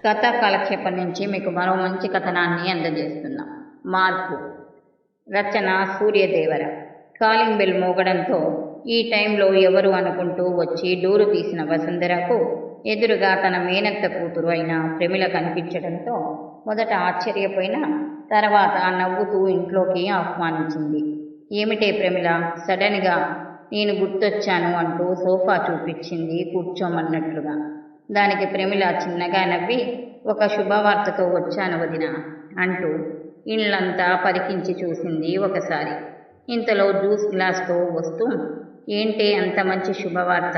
కథా కాలక్షేపం నుంచి మీకు మరో మంచి కథనాన్ని అందజేస్తున్నాం. మార్పు. రచన సూర్యదేవర. కాలింగ్ బెల్ మోగడంతో ఈ టైంలో ఎవరు అనుకుంటూ వచ్చి డోరు తీసిన వసుంధరకు ఎదురుగా తన మేనత్త కూతురు అయిన ప్రమిళ కనిపించడంతో మొదట ఆశ్చర్యపోయిన తర్వాత నవ్వుతూ ఇంట్లోకి ఆహ్వానించింది. ఏమిటే ప్రమిళ, సడన్గా నేను గుర్తొచ్చాను అంటూ సోఫా చూపించింది కూర్చోమన్నట్లుగా. దానికి ప్రమిళ చిన్నగా నవ్వి, ఒక శుభవార్తతో వచ్చాను వదిన అంటూ ఇళ్ళంతా పరికించి చూసింది ఒకసారి. ఇంతలో జ్యూస్ గ్లాస్తో వస్తూ, ఏంటే అంత మంచి శుభవార్త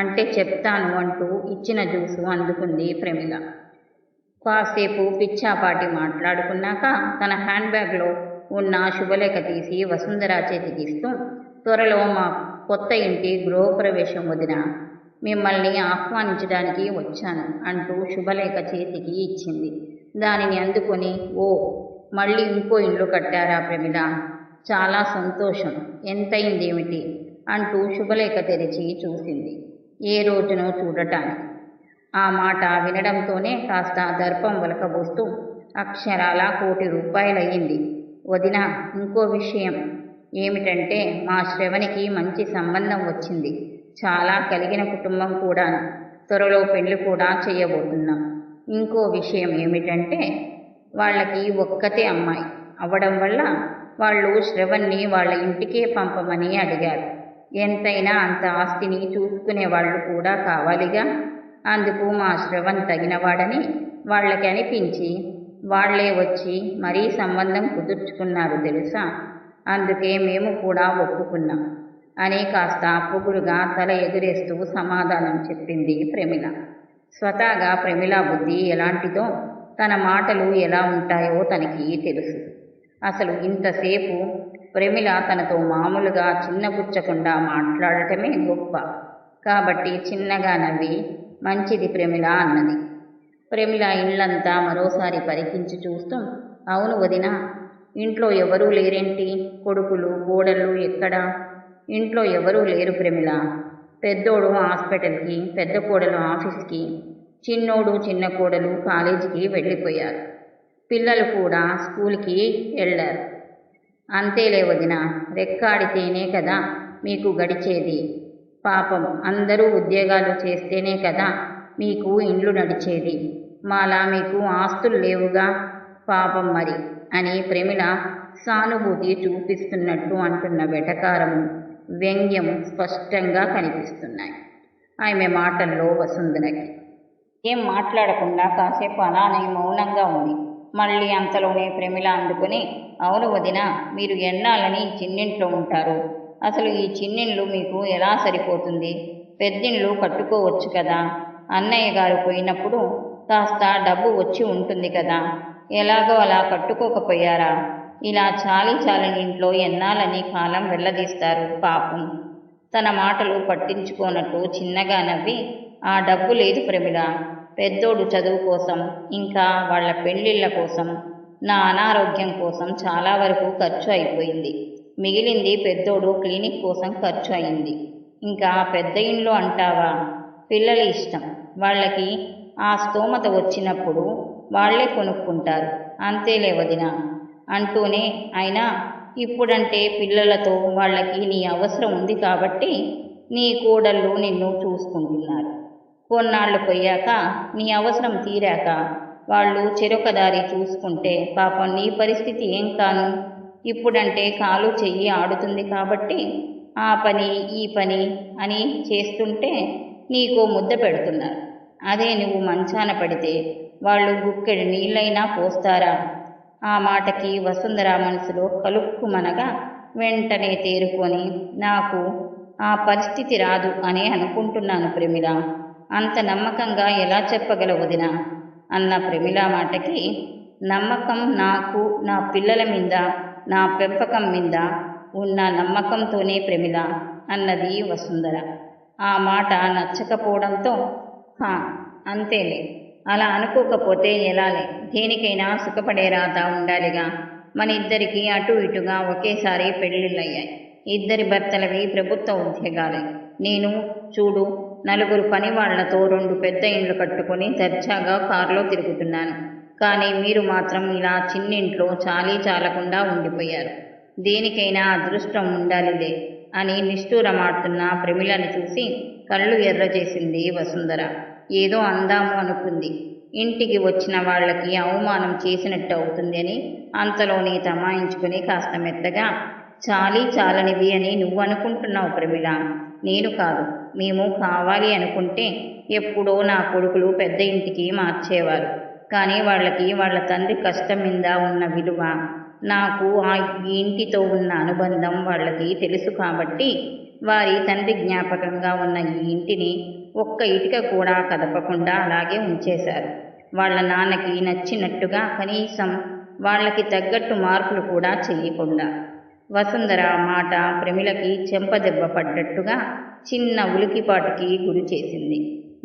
అంటే చెప్తాను అంటూ ఇచ్చిన జ్యూసు అందుకుంది ప్రమిళ. కాసేపు పిచ్చాపాటి మాట్లాడుకున్నాక తన హ్యాండ్ బ్యాగ్లో ఉన్న శుభలేఖ తీసి వసుంధర చేతికిస్తూ, త్వరలో మా కొత్త ఇంటి గృహప్రవేశం వదిన, మిమ్మల్ని ఆహ్వానించడానికి వచ్చాను అంటూ శుభలేఖ చేతికి ఇచ్చింది. దానిని అందుకొని, ఓ, మళ్ళీ ఇంకో ఇల్లు కట్టారా ప్రమిళ, చాలా సంతోషం, ఎంతయిందేమిటి అంటూ శుభలేఖ తెరిచి చూసింది. ఏ రోజునో చూడటానికి. ఆ మాట వినడంతోనే కాస్త దర్పం వలకబోస్తూ, అక్షరాల 1,00,00,000 రూపాయలయ్యింది వదిన. ఇంకో విషయం ఏమిటంటే మా శ్రవణికి మంచి సంబంధం వచ్చింది, చాలా కలిగిన కుటుంబం కూడా, త్వరలో పెళ్లి కూడా చేయబోతున్నాం. ఇంకో విషయం ఏమిటంటే వాళ్ళకి ఒక్కతే అమ్మాయి అవ్వడం వల్ల వాళ్ళు శ్రవణ్ణి వాళ్ళ ఇంటికే పంపమని అడిగారు. ఎంతైనా అంత ఆస్తిని చూసుకునే వాళ్ళు కూడా కావాలిగా. అందుకు మా శ్రవణ్ తగినవాడని వాళ్ళకి అనిపించి వాళ్లే వచ్చి మరీ సంబంధం కుదుర్చుకున్నారు తెలుసా. అందుకే మేము కూడా ఒప్పుకున్నాం అని కాస్త పొగురుగా తల ఎగురేస్తూ సమాధానం చెప్పింది ప్రమిళ. స్వతహాగా ప్రమిళ బుద్ధి ఎలాంటిదో, తన మాటలు ఎలా ఉంటాయో తనకి తెలుసు. అసలు ఇంతసేపు ప్రమిళ తనతో మామూలుగా చిన్నబుచ్చకుండా మాట్లాడటమే గొప్ప. కాబట్టి చిన్నగా నవ్వి, మంచిది ప్రమిళ అన్నది. ప్రమిళ ఇళ్లంతా మరోసారి పరికించి చూస్తూ, అవును వదిన, ఇంట్లో ఎవరూ లేరేంటి, కొడుకులు కోడళ్ళు ఎక్కడా? ఇంట్లో ఎవరూ లేరు ప్రమిళ. పెద్దోడు హాస్పిటల్కి, పెద్ద కోడలు ఆఫీస్కి, చిన్నోడు చిన్న కోడలు కాలేజీకి వెళ్ళిపోయారు. పిల్లలు కూడా స్కూల్కి వెళ్ళారు. అంతేలే వదిన, రెక్కాడితేనే కదా మీకు గడిచేది. పాపం అందరూ ఉద్యోగాలు చేస్తేనే కదా మీకు ఇండ్లు నడిచేది. మాలా మీకు ఆస్తులు లేవుగా పాపం మరి అని ప్రమిళ సానుభూతి చూపిస్తున్నట్టు అంటున్న వెటకారము, వ్యంగ్యము స్పష్టంగా కనిపిస్తున్నాయి ఆమె మాటల్లో వసుంధరకి. ఏం మాట్లాడకుండా కాసేపు అలానే మౌనంగా ఉంది. మళ్ళీ అంతలోనే ప్రమిళ అందుకుని, అవును వదిన, మీరు ఎన్నాళ్ళని చిన్నింట్లో ఉంటారు? అసలు ఈ చిన్నిండ్లు మీకు ఎలా సరిపోతుంది? పెద్దిండ్లు కట్టుకోవచ్చు కదా. అన్నయ్య గారు పోయినప్పుడు కాస్త డబ్బు వచ్చి ఉంటుంది కదా, ఎలాగో అలా కట్టుకోకపోయారా? ఇలా చాలీ చాలని ఇంట్లో ఎన్నాళ్ళని కాలం వెళ్ళదీస్తారు పాపం. తన మాటలు పట్టించుకోనట్టు చిన్నగా నవ్వి, ఆ డబ్బు లేదు ప్రమిళ. పెద్దోడు చదువు కోసం, ఇంకా వాళ్ళ పెళ్ళిళ్ళ కోసం, నా అనారోగ్యం కోసం చాలా వరకు ఖర్చు అయిపోయింది. మిగిలింది పెద్దోడు క్లినిక్ కోసం ఖర్చు అయింది. ఇంకా పెద్ద ఇంట్లో అంటావా, పిల్లల ఇష్టం, వాళ్ళకి ఆ స్తోమత వచ్చినప్పుడు వాళ్లే కొనుక్కుంటారు. అంతేలే వదిన అంటూనే, అయినా ఇప్పుడంటే పిల్లలతో వాళ్ళకి నీ అవసరం ఉంది కాబట్టి నీ కోడళ్ళు నిన్ను చూసుకుంటున్నారు. కొన్నాళ్ళు పోయాక, నీ అవసరం తీరాక వాళ్ళు చెరొక దారి చూసుకుంటే పాపం నీ పరిస్థితి ఏం కాను? ఇప్పుడంటే కాలు చెయ్యి ఆడుతుంది కాబట్టి ఆ పని ఈ పని అని చేస్తుంటే నీకో ముద్ద పెడుతున్నారు. అదే నువ్వు మంచాన పడితే వాళ్ళు గుక్కెడు నీళ్ళైనా పోస్తారా? ఆ మాటకి వసుంధర మనసులో కలుక్కుమనగా వెంటనే తేరుకొని, నాకు ఆ పరిస్థితి రాదు అని అనుకుంటున్నాను ప్రమిళ. అంత నమ్మకంగా ఎలా చెప్పగల వదిన అన్న ప్రమిళ మాటకి, నమ్మకం నాకు నా పిల్లల మీద, నా పెంపకం మీద ఉన్న నమ్మకంతోనే ప్రమిళ అన్నది వసుంధర. ఆ మాట నచ్చకపోవడంతో, అంతేలే, అలా అనుకోకపోతే ఎలాలే, దేనికైనా సుఖపడే రాత ఉండాలిగా. మన ఇద్దరికి అటు ఇటుగా ఒకేసారి పెళ్ళిళ్ళయ్యాయి. ఇద్దరి భర్తలవి ప్రభుత్వ ఉద్యోగాలే. నేను చూడు నలుగురు పని వాళ్లతో 2 పెద్ద ఇండ్లు కట్టుకుని దర్జాగా కారులో తిరుగుతున్నాను. కానీ మీరు మాత్రం ఇలా చిన్నింట్లో చాలీ చాలకుండా ఉండిపోయారు. దేనికైనా అదృష్టం ఉండాలిలే అని నిష్ఠూరమాడుతున్న ప్రమిళని చూసి కళ్ళు ఎర్రచేసింది వసుంధర. ఏదో అందాము అనుకుంది. ఇంటికి వచ్చిన వాళ్ళకి అవమానం చేసినట్టు అవుతుంది అని అంతలోనే తమాయించుకుని కాస్త మెత్తగా, చాలీ చాలనివి అని నువ్వనుకుంటున్నావు ప్రమిళ, నేను కాదు. మేము కావాలి అనుకుంటే ఎప్పుడో నా కొడుకులు పెద్ద ఇంటికి మార్చేవారు. కానీ వాళ్ళకి వాళ్ళ తండ్రి కష్టం మీద ఉన్న విలువ, నాకు ఈ ఇంటితో ఉన్న అనుబంధం వాళ్ళకి తెలుసు కాబట్టి వారి తండ్రి జ్ఞాపకంగా ఉన్న ఈ ఇంటిని ఒక్క ఇటుక కూడా కదపకుండా అలాగే ఉంచేశారు. వాళ్ళ నాన్నకి నచ్చినట్టుగా కనీసం వాళ్ళకి తగ్గట్టు మార్పులు కూడా చెయ్యకుండా. వసుంధర మాట ప్రమిళకి చెంపదెబ్బ పడ్డట్టుగా చిన్న ఉలికిపాటుకి గురి చేసింది.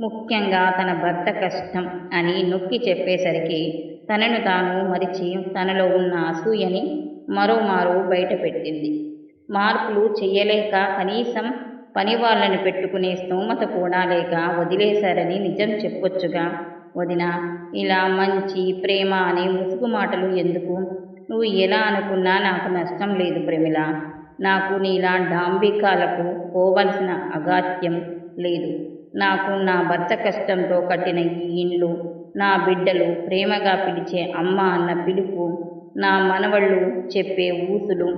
ముఖ్యంగా తన భర్త కష్టం అని నొక్కి చెప్పేసరికి తనను తాను మరిచి తనలో ఉన్న అసూయని మరోమారు బయటపెట్టింది. మార్పులు చెయ్యలేక కనీసం పని వాళ్ళని పెట్టుకునే స్తోమత కూడా లేక వదిలేశారని నిజం చెప్పొచ్చుగా. వదినా, ఇలా మంచి ప్రేమ అనే ముసుగు మాటలు ఎందుకు? నువ్వు ఎలా అనుకున్నా నాకు నష్టం లేదు ప్రమిళ. నాకు నీలా డాంబికాలకు పోవలసిన అగత్యం లేదు. నాకు నా భర్త కష్టంతో కట్టిన ఈ ఇండ్లు, నా బిడ్డలు ప్రేమగా పిలిచే అమ్మ అన్న పిలుపు, నా మనవళ్ళు చెప్పే ఊసులు,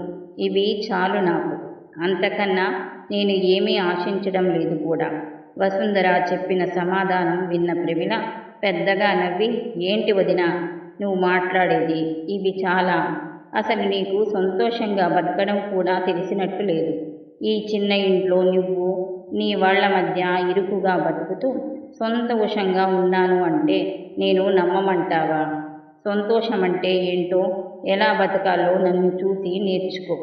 ఇవి చాలు నాకు. అంతకన్నా నేను ఏమీ ఆశించడం లేదు కూడా. వసుంధర చెప్పిన సమాధానం విన్న ప్రమిళ పెద్దగా నవ్వి, ఏంటి వదినా నువ్వు మాట్లాడేది? ఇవి చాలా. అసలు నీకు సంతోషంగా బతకడం కూడా తెలిసినట్టు లేదు. ఈ చిన్న ఇంట్లో నువ్వు నీ వాళ్ల మధ్య ఇరుకుగా బతుకుతూ సంతోషంగా ఉన్నాను అంటే నేను నమ్మమంటావా? సంతోషమంటే ఏంటో, ఎలా బతకాలో నన్ను చూసి నేర్చుకో.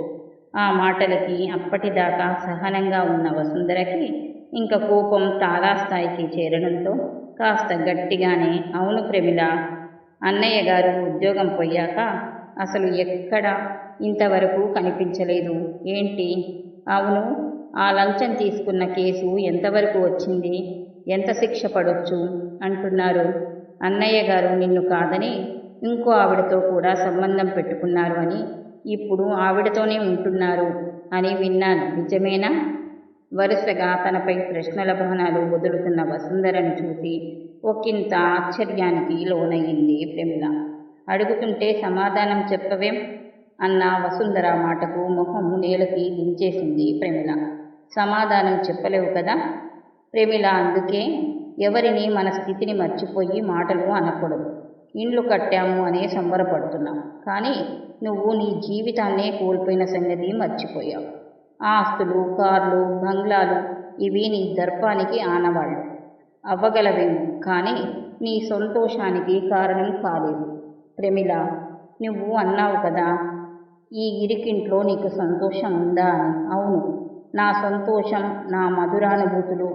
ఆ మాటలకి అప్పటిదాకా సహనంగా ఉన్న వసుంధరకి ఇంక కోపం తారాస్థాయికి చేరడంతో కాస్త గట్టిగానే, అవును ప్రమిళ, అన్నయ్య గారు ఉద్యోగం పోయాక అసలు ఎక్కడా ఇంతవరకు కనిపించలేదు. ఏంటి? అవును, ఆ లంచం తీసుకున్న కేసు ఎంతవరకు వచ్చింది? ఎంత శిక్ష పడొచ్చు అంటున్నారు? అన్నయ్య గారు నిన్ను కాదని ఇంకో ఆవిడతో కూడా సంబంధం పెట్టుకున్నారు అని, ఇప్పుడు ఆవిడతోనే ఉంటున్నారు అని విన్నాను. నిజమేనా? వరుసగా తనపై ప్రశ్నల బాణాలు వదులుతున్న వసుంధరను చూసి ఒకంత ఆశ్చర్యానికి లోనయ్యింది ప్రమిళ. అడుగుతుంటే సమాధానం చెప్పవేం అన్న వసుంధర మాటకు మొహం నేలకి దించేసింది ప్రమిళ. సమాధానం చెప్పలేవు కదా ప్రమిళ, అందుకే ఎవరిని మన స్థితిని మర్చిపోయి మాటలు అనకూడదు. ఇండ్లు కట్టాము అనే సంబరపడుతున్నాం, కానీ నువ్వు నీ జీవితాన్నే కోల్పోయిన సంగతి మర్చిపోయావు. ఆస్తులు, కార్లు, బంగ్లాలు ఇవి నీ దర్పానికి ఆనవాళ్ళు అవ్వగలవేమో, కానీ నీ సంతోషానికి కారణం కాలేదు. ప్రమిళ, నువ్వు అన్నావు కదా ఈ ఇరికింట్లో నీకు సంతోషం ఉందా అని. అవును, నా సంతోషం, నా మధురానుభూతులు,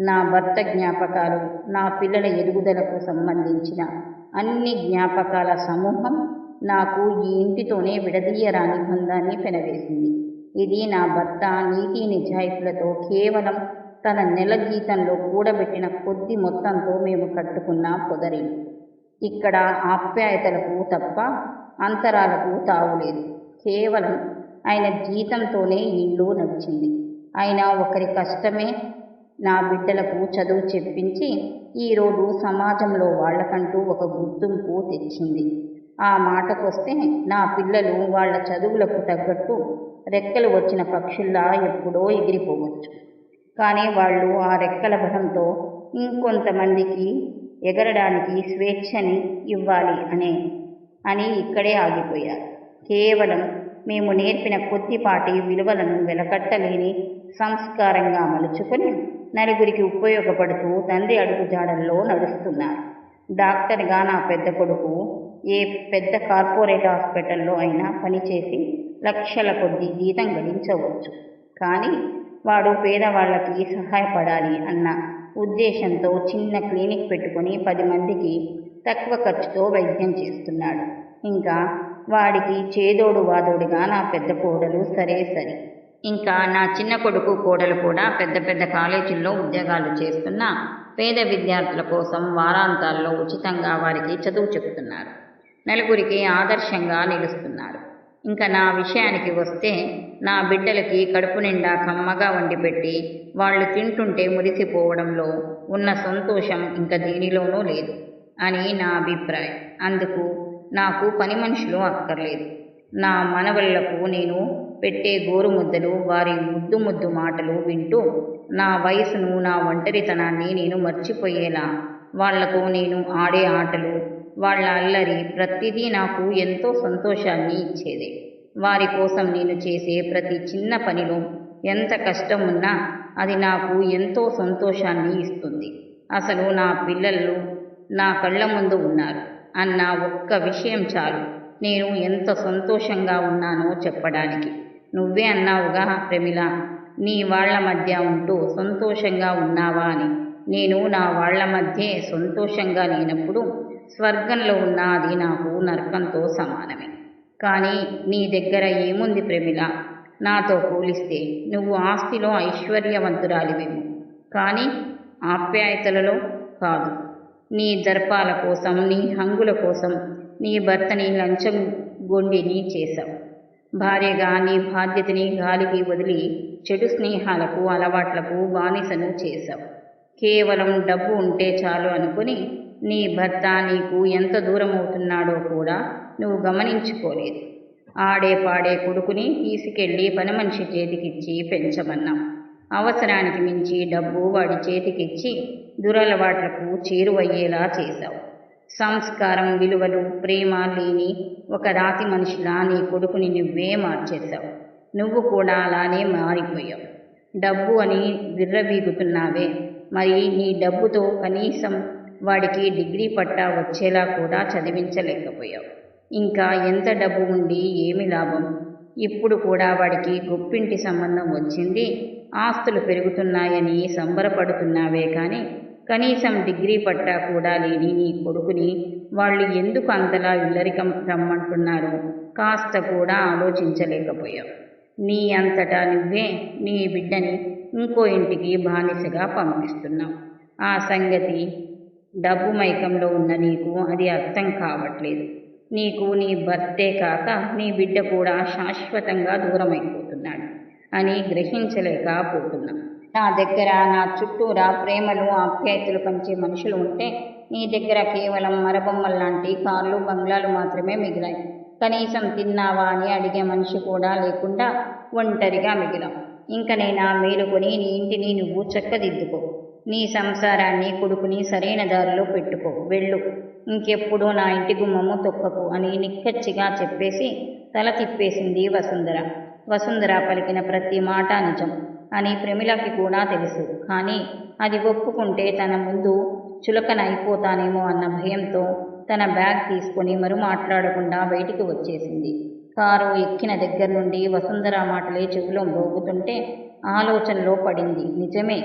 నా భర్త జ్ఞాపకాలు, నా పిల్లల ఎదుగుదలకు సంబంధించిన అన్ని జ్ఞాపకాల సమూహం నాకు ఈ ఇంటితోనే విడదీయరాని బంధాన్ని పెనవేసింది. ఇది నా భర్త నీతి నిజాయితీలతో కేవలం తన నెల జీతంలో కూడబెట్టిన కొద్ది మొత్తంతో మేము కట్టుకున్న పొదరిల్లు. ఇక్కడ ఆప్యాయతలకు తప్ప అంతరాలకు తావులేదు. కేవలం ఆయన జీతంతోనే ఇల్లు నడిచింది. అయినా ఒకరి కష్టమే నా బిడ్డలకు చదువు చెప్పించి ఈరోజు సమాజంలో వాళ్లకంటూ ఒక గుర్తింపు తెచ్చింది. ఆ మాటకొస్తే నా పిల్లలు వాళ్ల చదువులకు తగ్గట్టు రెక్కలు వచ్చిన పక్షుల్లా ఎప్పుడో ఎగిరిపోవచ్చు. కానీ వాళ్ళు ఆ రెక్కల బలంతో ఇంకొంతమందికి ఎగరడానికి స్వేచ్ఛని ఇవ్వాలి అని ఇక్కడే ఆగిపోయారు. కేవలం మేము నేర్పిన కొద్దిపాటి విలువలను వెలకట్టలేని సంస్కారంగా మలుచుకొని నలుగురికి ఉపయోగపడుతూ తండ్రి అడుగుజాడల్లో నడుస్తున్నారు. డాక్టర్గా నా పెద్ద కొడుకు ఏ పెద్ద కార్పొరేట్ హాస్పిటల్లో అయినా పనిచేసి లక్షల కొద్ది జీతం గడించవచ్చు. కానీ వాడు పేదవాళ్ళకి సహాయపడాలి అన్న ఉద్దేశంతో చిన్న క్లినిక్ పెట్టుకుని 10 మందికి తక్కువ ఖర్చుతో వైద్యం చేస్తున్నాడు. ఇంకా వాడికి చేదోడు వాదోడుగా నా పెద్ద కోడలు సరే. ఇంకా నా చిన్న కొడుకు కోడలు కూడా పెద్ద పెద్ద కాలేజీల్లో ఉద్యోగాలు చేస్తున్న పేద విద్యార్థుల కోసం వారాంతాల్లో ఉచితంగా వారికి చదువు చెబుతున్నారు. నలుగురికి ఆదర్శంగా నిలుస్తున్నారు. ఇంకా నా విషయానికి వస్తే నా బిడ్డలకి కడుపు నిండా కమ్మగా వండిపెట్టి వాళ్ళు తింటుంటే మురిసిపోవడంలో ఉన్న సంతోషం ఇంకా దేనిలోనూ లేదు అని నా అభిప్రాయం. అందుకు నాకు పని మనుషులు అక్కర్లేదు. నా మనవళ్లకు నేను పెట్టే గోరుముద్దలు, వారి ముద్దు ముద్దు మాటలు వింటూ నా వయసును, నా ఒంటరితనాన్ని నేను మర్చిపోయేలా వాళ్లతో నేను ఆడే ఆటలు, వాళ్ళ అల్లరి ప్రతిదీ నాకు ఎంతో సంతోషాన్ని ఇచ్చేది. వారి కోసం నేను చేసే ప్రతి చిన్న పనిలో ఎంత కష్టం ఉన్నా అది నాకు ఎంతో సంతోషాన్ని ఇస్తుంది. అసలు నా పిల్లలు నా కళ్ళ ముందు ఉన్నారు అన్న ఒక్క విషయం చాలు నేను ఎంత సంతోషంగా ఉన్నానో చెప్పడానికి. నువ్వే అన్నావుగా ప్రమిళ, నీ వాళ్ల మధ్య ఉంటూ సంతోషంగా ఉన్నావా అని. నేను నా వాళ్ల మధ్యే సంతోషంగా లేనప్పుడు స్వర్గంలో ఉన్న అది నాకు నరకంతో సమానమే. కానీ నీ దగ్గర ఏముంది ప్రమిళ? నాతో పోలిస్తే నువ్వు ఆస్తిలో ఐశ్వర్యవంతురాలివేమో, కానీ ఆప్యాయతలలో కాదు. నీ దర్పాల కోసం, నీ హంగుల కోసం నీ భర్తని లంచం గొండిని చేశావు. భార్యగా నీ బాధ్యతని గాలికి వదిలి చెడు స్నేహాలకు, అలవాట్లకు బానిసను చేశావు. కేవలం డబ్బు ఉంటే చాలు అనుకుని నీ భర్త నీకు ఎంత దూరం అవుతున్నాడో కూడా నువ్వు గమనించుకోలేదు. ఆడే పాడే కొడుకుని తీసుకెళ్లి పని మనిషి చేతికిచ్చి పెంచమన్నావు. అవసరానికి మించి డబ్బు వాడి చేతికిచ్చి దురలవాట్లకు చేరువయ్యేలా చేశావు. సంస్కారం, విలువలు, ప్రేమ లేని ఒక రాతి మనిషిలా నీ కొడుకుని నువ్వే మార్చేశావు. నువ్వు కూడా అలానే మారిపోయావు. డబ్బు అని విర్రవీగుతున్నావే, మరి నీ డబ్బుతో కనీసం వాడికి డిగ్రీ పట్టా వచ్చేలా కూడా చదివించలేకపోయావు. ఇంకా ఎంత డబ్బు ఉండి ఏమి లాభం? ఇప్పుడు కూడా వాడికి గొప్పింటి సంబంధం వచ్చింది, ఆస్తులు పెరుగుతున్నాయని సంబరపడుతున్నావే కానీ కనీసం డిగ్రీ పట్టా కూడా లేని నీ కొడుకుని వాళ్ళు ఎందుకు అంతలా ఇల్లరికం రమ్మంటున్నారో కాస్త కూడా ఆలోచించలేకపోయావు. నీ అంతటా నువ్వే నీ బిడ్డని ఇంకో ఇంటికి బానిసగా పంపిస్తున్నావు. ఆ సంగతి డబ్బు మైకంలో ఉన్న నీకు అది అర్థం కావట్లేదు. నీకు నీ భర్తే కాక నీ బిడ్డ కూడా శాశ్వతంగా దూరమైపోతున్నాడు అని గ్రహించలేకపోతున్నావు. నా దగ్గర, నా చుట్టూరా ప్రేమలు, ఆప్యాయతలు పంచే మనుషులు ఉంటే నీ దగ్గర కేవలం మరబొమ్మల్లాంటి కార్లు, బంగ్లాలు మాత్రమే మిగిలాయి. కనీసం తిన్నావా అని అడిగే మనిషి కూడా లేకుండా ఒంటరిగా మిగిలాం. ఇంక నేనా మేలుకొని నీ ఇంటిని నువ్వు చక్కదిద్దుకో, నీ సంసారాన్ని, కొడుకుని సరైన దారిలో పెట్టుకో, వెళ్ళు, ఇంకెప్పుడు నా ఇంటి గుమ్మము తొక్కకు అని నిక్కచ్చిగా చెప్పేసి తల తిప్పేసింది వసుంధర. వసుంధర పలికిన ప్రతి మాట నిజం అని ప్రమిళకి కూడా తెలుసు. కానీ అది ఒప్పుకుంటే తన ముందు చులకన అయిపోతానేమో అన్న భయంతో తన బ్యాగ్ తీసుకొని మరు మాట్లాడకుండా బయటికి వచ్చేసింది. కారు ఎక్కిన దగ్గర నుండి వసుంధర మాటలే చెవిలో మోగుతుంటే ఆలోచనలో పడింది. నిజమే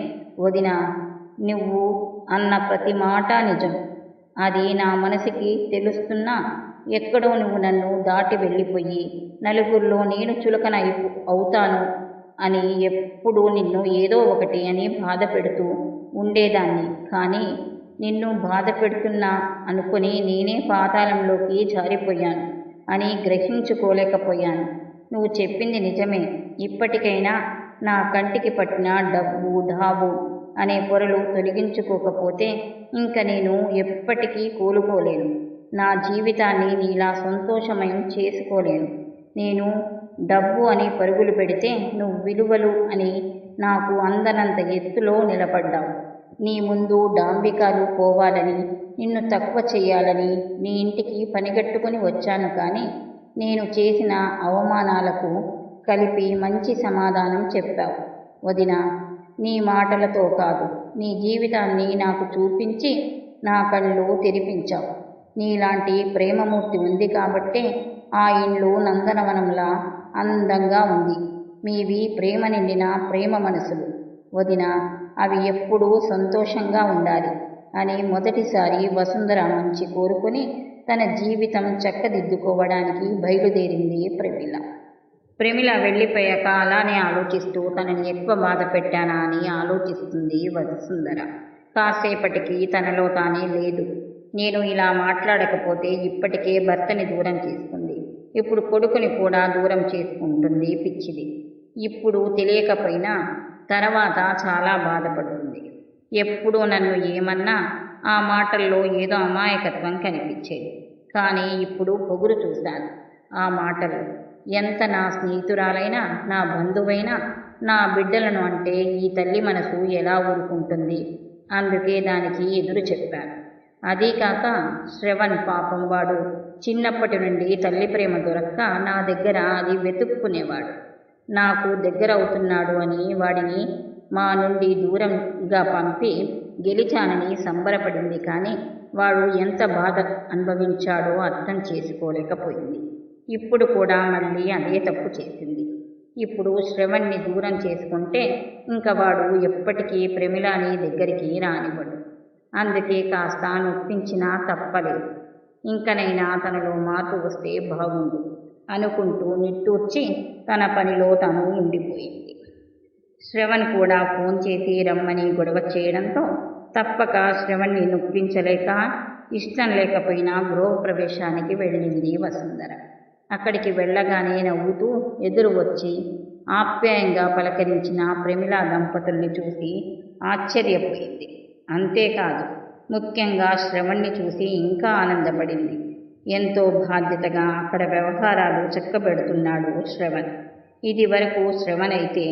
వదినా, నువ్వు అన్న ప్రతి మాట నిజం. అది నా మనసుకి తెలుస్తున్నా ఎక్కడో నువ్వు నన్ను దాటి వెళ్ళిపోయి నలుగురిలో నేను చులకన అవుతాను అని ఎప్పుడూ నిన్ను ఏదో ఒకటి అని బాధ పెడుతూ ఉండేదాన్ని. కానీ నిన్ను బాధ పెడుతున్నా అనుకుని నేనే పాతాళంలోకి జారిపోయాను అని గ్రహించుకోలేకపోయాను. నువ్వు చెప్పింది నిజమే. ఇప్పటికైనా నా కంటికి పట్టిన డబ్బు, డాబు అనే పొరలు తొలగించుకోకపోతే ఇంక నేను ఎప్పటికీ కోలుకోలేను. నా జీవితాన్ని నీలా సంతోషమయం చేసుకోలేను. నేను డబ్బు అని పరుగులు పెడితే నువ్వు విలువలు అని నాకు అందనంత ఎత్తులో నిలబడ్డావు. నీ ముందు డాంబికాలు పోవాలని, నిన్ను తక్కువ చేయాలని నీ ఇంటికి పనిగట్టుకుని వచ్చాను. కానీ నేను చేసిన అవమానాలకు కలిపి మంచి సమాధానం చెప్పావు వదినా. నీ మాటలతో కాదు, నీ జీవితాన్ని నాకు చూపించి నా కళ్ళు తెరిపించావు. నీలాంటి ప్రేమమూర్తి ఉంది కాబట్టే ఆ ఇల్లు నందనవనంలా అందంగా ఉంది. మీవి ప్రేమ నిండిన ప్రేమ మనసులు వదినా, అవి ఎప్పుడూ సంతోషంగా ఉండాలి అని మొదటిసారి వసుంధర మంచి కోరుకుని తన జీవితం చక్కదిద్దుకోవడానికి బయలుదేరింది ప్రమిళ. ప్రమిళ వెళ్ళిపోయాక అలానే ఆలోచిస్తూ తనని ఎక్కువ బాధ పెట్టానా అని ఆలోచిస్తుంది వసుంధర. కాసేపటికి తనలో తానే లేదు, నేను ఇలా మాట్లాడకపోతే ఇప్పటికే భర్తని దూరం చేసుకుంది, ఇప్పుడు కొడుకుని కూడా దూరం చేసుకుంటుంది పిచ్చిది. ఇప్పుడు తెలియకపోయినా తర్వాత చాలా బాధపడుతుంది. ఎప్పుడూ నన్ను ఏమన్నా ఆ మాటల్లో ఏదో అమాయకత్వం కనిపించేది. కానీ ఇప్పుడు పొగురు చూశాను ఆ మాటలు. ఎంత నా స్నేహితురాలైనా, నా బంధువైనా నా బిడ్డలను అంటే ఈ తల్లి మనసు ఎలా ఊరుకుంటుంది? అందుకే దానికి ఎదురు చెప్పాను. అదీ కాక శ్రవణ్ పాపం, వాడు చిన్నప్పటి నుండి తల్లి ప్రేమ దొరక్క నా దగ్గర అది వెతుక్కునేవాడు. నాకు దగ్గర అవుతున్నాడు అని వాడిని మా నుండి దూరంగా పంపి గెలిచానని సంబరపడింది. కానీ వాడు ఎంత బాధ అనుభవించాడో అర్థం చేసుకోలేకపోయింది. ఇప్పుడు కూడా మళ్ళీ అదే తప్పు చేసింది. ఇప్పుడు శ్రవణ్ణి దూరం చేసుకుంటే ఇంక వాడు ఎప్పటికీ ప్రమిళని దగ్గరికి రానివ్వడు. అందుకే కాస్త నొప్పించినా తప్పలేదు. ఇంకనైనా తనలో మార్పు వస్తే బాగుండు అనుకుంటూ నిట్టూర్చి తన పనిలో తను ఉండిపోయింది. శ్రవణ్ కూడా ఫోన్ చేసి రమ్మని గొడవ చేయడంతో తప్పక శ్రవణ్ణి నొప్పించలేక ఇష్టం లేకపోయినా గృహప్రవేశానికి వెళ్ళింది వసుంధర. అక్కడికి వెళ్ళగానే నవ్వుతూ ఎదురు వచ్చి ఆప్యాయంగా పలకరించిన ప్రమిళ దంపతుల్ని చూసి ఆశ్చర్యపోయింది. అంతేకాదు, ముఖ్యంగా శ్రవణ్ణి చూసి ఇంకా ఆనందపడింది. ఎంతో బాధ్యతగా అక్కడ వ్యవహారాలు చక్కబెడుతున్నాడు శ్రవణ్. ఇది వరకు శ్రవణ్ అయితే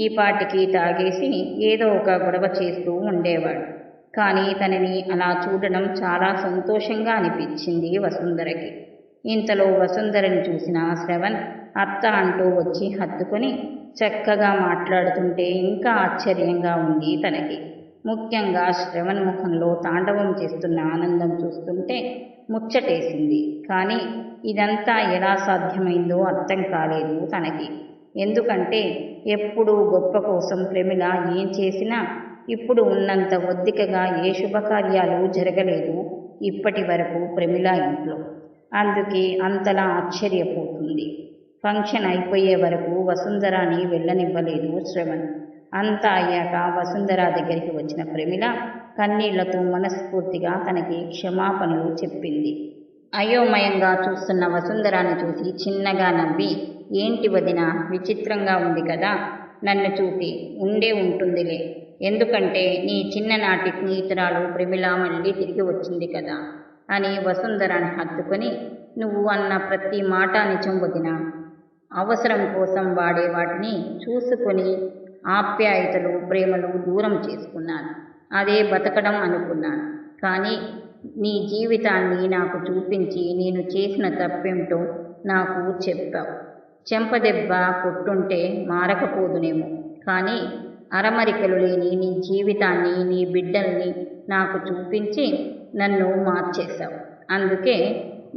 ఈ పాటికి తాగేసి ఏదో ఒక గొడవ చేస్తూ ఉండేవాడు. కానీ తనని అలా చూడడం చాలా సంతోషంగా అనిపించింది వసుంధరకి. ఇంతలో వసుంధరని చూసిన శ్రవణ్ అత్త అంటూ వచ్చి హత్తుకొని చక్కగా మాట్లాడుతుంటే ఇంకా ఆశ్చర్యంగా ఉంది తనకి. ముఖ్యంగా శ్రవణ్ ముఖంలో తాండవం చేస్తున్న ఆనందం చూస్తుంటే ముచ్చటేసింది. కానీ ఇదంతా ఎలా సాధ్యమైందో అర్థం కాలేదు తనకి. ఎందుకంటే ఎప్పుడూ గొప్ప కోసం ప్రమిళ ఏం చేసినా ఇప్పుడు ఉన్నంత ఒద్దికగా ఏ శుభకార్యాలు జరగలేదు ఇప్పటి వరకు ప్రమిళ ఇంట్లో. అందుకే అంతలా ఆశ్చర్యపోతుంది. ఫంక్షన్ అయిపోయే వరకు వసుంధరాని వెళ్ళనివ్వలేదు శ్రవణ్. అంతా అయ్యాక వసుంధర దగ్గరికి వచ్చిన ప్రమిళ కన్నీళ్లతో మనస్ఫూర్తిగా తనకి క్షమాపణలు చెప్పింది. అయోమయంగా చూస్తున్న వసుంధరాని చూసి చిన్నగా నవ్వి, ఏంటి వదిన, విచిత్రంగా ఉంది కదా? నన్ను చూసి ఉండే ఉంటుందిలే, ఎందుకంటే నీ చిన్ననాటి స్నేహితురాలు ప్రమిళ మళ్ళీ తిరిగి వచ్చింది కదా అని వసుంధరాని హత్తుకొని, నువ్వు అన్న ప్రతి మాట నిజం వదిన. అవసరం కోసం వాడే వాటిని చూసుకొని ఆప్యాయతలు ప్రేమలు దూరం చేసుకున్నాను. అదే బతకడం అనుకున్నాను. కానీ నీ జీవితాన్ని నాకు చూపించి నేను చేసిన తప్పేమిటో నాకు చెప్పావు. చెంపదెబ్బ కొట్టుంటే మారకపోదునేమో, కానీ అరమరికలు లేని నీ జీవితాన్ని, నీ బిడ్డల్ని నాకు చూపించి నన్ను మార్చేశావు. అందుకే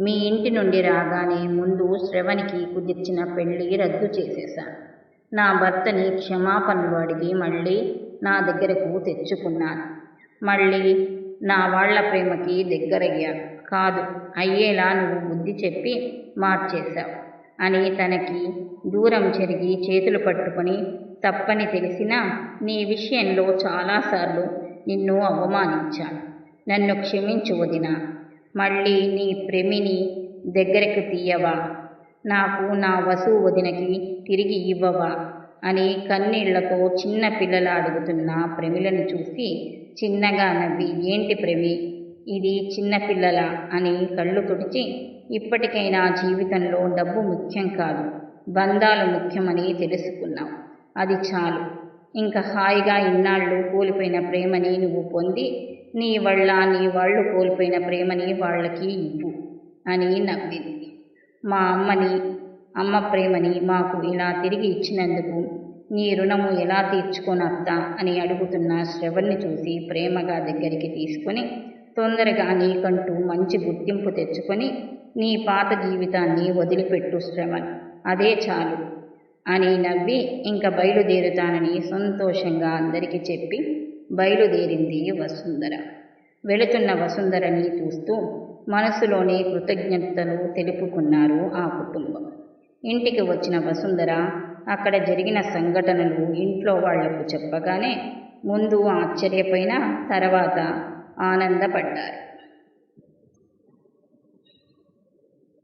మీ ఇంటి నుండి రాగానే ముందు శ్రవణ్కి కుదిర్చిన పెళ్ళి రద్దు చేసేశాను. నా భర్తని క్షమాపణలు అడిగి మళ్ళీ నా దగ్గరకు తెచ్చుకున్నాను. మళ్ళీ నా వాళ్ల ప్రేమకి దగ్గరయ్యాను. కాదు, అయ్యేలా నువ్వు బుద్ధి చెప్పి మార్చేశావు అని తనకి దూరం జరిగి చేతులు పట్టుకొని, తప్పని తెలిసినా నీ విషయంలో చాలాసార్లు నిన్ను అవమానించాను. నన్ను క్షమించు వదినా. మళ్ళీ నీ ప్రేమిని దగ్గరకు తీయవా? నాకు నా వసు వదినకి తిరిగి ఇవ్వవా అని కన్నీళ్లతో చిన్న పిల్లల అడుగుతున్న ప్రమిళను చూసి చిన్నగా నవ్వి, ఏంటి ప్రేమి, ఇది చిన్నపిల్లల అని కళ్ళు తుడిచి, ఇప్పటికైనా జీవితంలో డబ్బు ముఖ్యం కాదు, బంధాలు ముఖ్యమని తెలుసుకున్నావు. అది చాలు. ఇంకా హాయిగా ఇన్నాళ్ళు కోల్పోయిన ప్రేమని నువ్వు పొంది నీ వల్ల నీ వాళ్ళు కోల్పోయిన ప్రేమని వాళ్ళకి ఇవ్వు అని నవ్వింది. మా అమ్మ ప్రేమని మాకు ఇలా తిరిగి ఇచ్చినందుకు నీ రుణము ఎలా తీర్చుకోనత్తా అని అడుగుతున్న శ్రవణ్ని చూసి ప్రేమగా దగ్గరికి తీసుకొని, తొందరగా నీకంటూ మంచి గుర్తింపు తెచ్చుకొని నీ పాత జీవితాన్ని వదిలిపెట్టు శ్రవణ్, అదే చాలు అని నవ్వి ఇంక బయలుదేరుతానని సంతోషంగా అందరికీ చెప్పి బయలుదేరింది వసుంధర. వెళుతున్న వసుంధరని చూస్తూ మనసులోనే కృతజ్ఞతలు తెలుపుకున్నారు ఆ కుటుంబం. ఇంటికి వచ్చిన వసుంధర అక్కడ జరిగిన సంఘటనలు ఇంట్లో వాళ్లకు చెప్పగానే ముందు ఆశ్చర్యపోయిన తర్వాత ఆనందపడ్డారు.